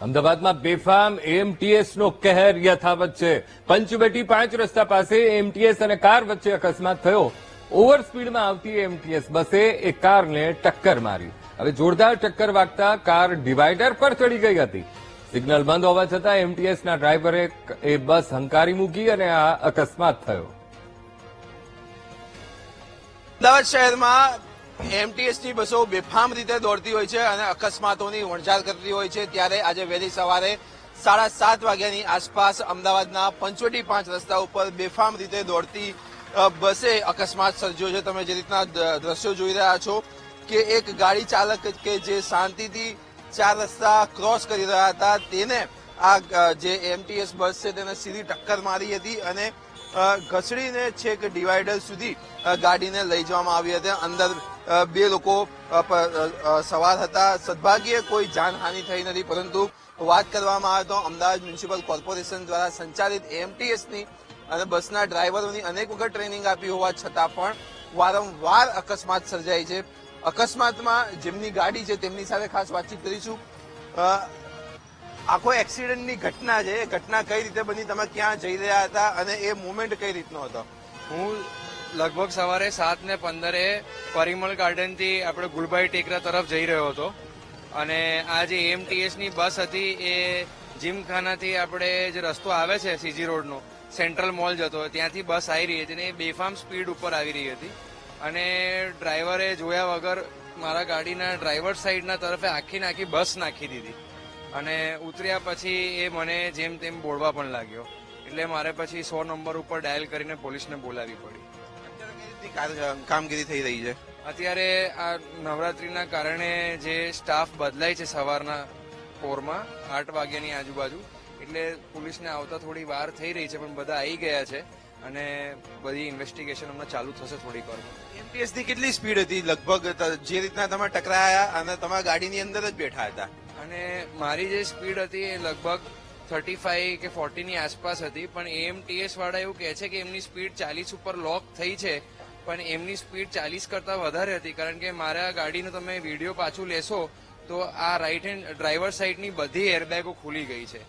અમદાવાદમાં બેફામ એએમટીએસ નો કહેર યથાવત છે। પંચવટી 5 રસ્તા પાસે એએમટીએસ અને કાર વચ્ચે અકસ્માત થયો। ઓવર સ્પીડમાં આવતી એએમટીએસ બસે એક કારને ટક્કર મારી। હવે જોરદાર ટક્કર વાગતા કાર ડિવાઈડર પર ચડી ગઈ હતી। સિગ્નલ બંધ હોવા છતાં એએમટીએસના ડ્રાઈવરે એ બસ હંકારી મૂકી અને આ અકસ્માત થયો। અમદાવાદ શહેરમાં એમટીએસની બસો બેફામ રીતે દોડતી હોય છે અને અકસ્માતોની વણઝાર કરતી હોય છે। ત્યારે આજે વહેલી સવારે 7:30 વાગ્યાની આસપાસ અમદાવાદના પંચવટી 5 રસ્તા ઉપર બેફામ રીતે દોડતી બસે અકસ્માત સર્જ્યો છે। તમે જે રીતના દ્રશ્યો જોઈ રહ્યા છો કે એક ગાડી ચાલક કે જે શાંતિથી 4 રસ્તા ક્રોસ કરી રહ્યા હતા તેને આ જે એમટીએસ બસ છે તેને સીધી ટક્કર મારી હતી અને ઘસડીને છેક ડિવાઈડર સુધી ગાડીને લઈ જવામાં આવી હતી। અંદર 2 લોકો સવાર હતા। સદભાગ્યે કોઈ જાનહાનિ થઈ નથી, પરંતુ વાત કરવામાં આવે તો અમદાવાદ મ્યુનિસિપલ કોર્પોરેશન દ્વારા સંચાલિત એએમટીએસની અને બસના ડ્રાઈવરોની અનેક વખત ટ્રેનિંગ આપી હોવા છતાં પણ વારંવાર અકસ્માત સર્જાય છે। અકસ્માતમાં જેમની ગાડી છે તેમની સાથે ખાસ વાતચીત કરીશું। આખો એક્સિડન્ટની ઘટના છે, એ ઘટના કઈ રીતે બની, તમે ક્યાં જઈ રહ્યા હતા અને એ મોમેન્ટ કઈ રીતનો હતો? હું લગભગ સવારે 7:15 પરિમલ ગાર્ડનથી આપણે ગુલબાઈ ટેકરા તરફ જઈ રહ્યો હતો અને આ જે એએમટીએસની બસ હતી એ જીમખાનાથી આપણે જે રસ્તો આવે છે સીજી રોડનો સેન્ટ્રલ મોલ જતો, ત્યાંથી બસ આવી રહી હતી અને એ બેફામ સ્પીડ ઉપર આવી રહી હતી અને ડ્રાઈવરે જોયા વગર મારા ગાડીના ડ્રાઈવર સાઈડના તરફે આખી બસ નાખી દીધી અને ઉતર્યા પછી એ મને જેમ તેમ બોલવા પણ લાગ્યો, એટલે મારે પછી 100 નંબર ઉપર ડાયલ કરીને પોલીસને બોલાવી પડી। કામગીરી થઈ રહી છે અત્યારે આ નવરાત્રીના કારણે જે સ્ટાફ બદલાય છે સવારના પોરમાં 8 વાગ્યાની આજુબાજુ, એટલે પોલીસને આવતા થોડી વાર થઈ રહી છે, પણ બધા આવી ગયા છે અને બધી ઇન્વેસ્ટિગેશન હમણાં ચાલુ થશે થોડીક વાર। એમટીએસની કેટલી સ્પીડ હતી લગભગ, જે રીતના તમે ટકરાયા અને તમારા ગાડીની અંદર જ બેઠા હતા? અને મારી જે સ્પીડ હતી એ લગભગ 35 કે 40 ની આસપાસ હતી, પણ એએમટીએસ વાળા એવું કહે છે કે એમની સ્પીડ 40 ઉપર લોક થઈ છે, પણ એમની સ્પીડ 40 કરતા વધારે હતી, કારણ કે મારા ગાડીનો તમે વિડીયો પાછું લેશો તો આ રાઈટ હેન્ડ ડ્રાઈવર સાઈડની બધી એરબેગો ખુલી ગઈ છે।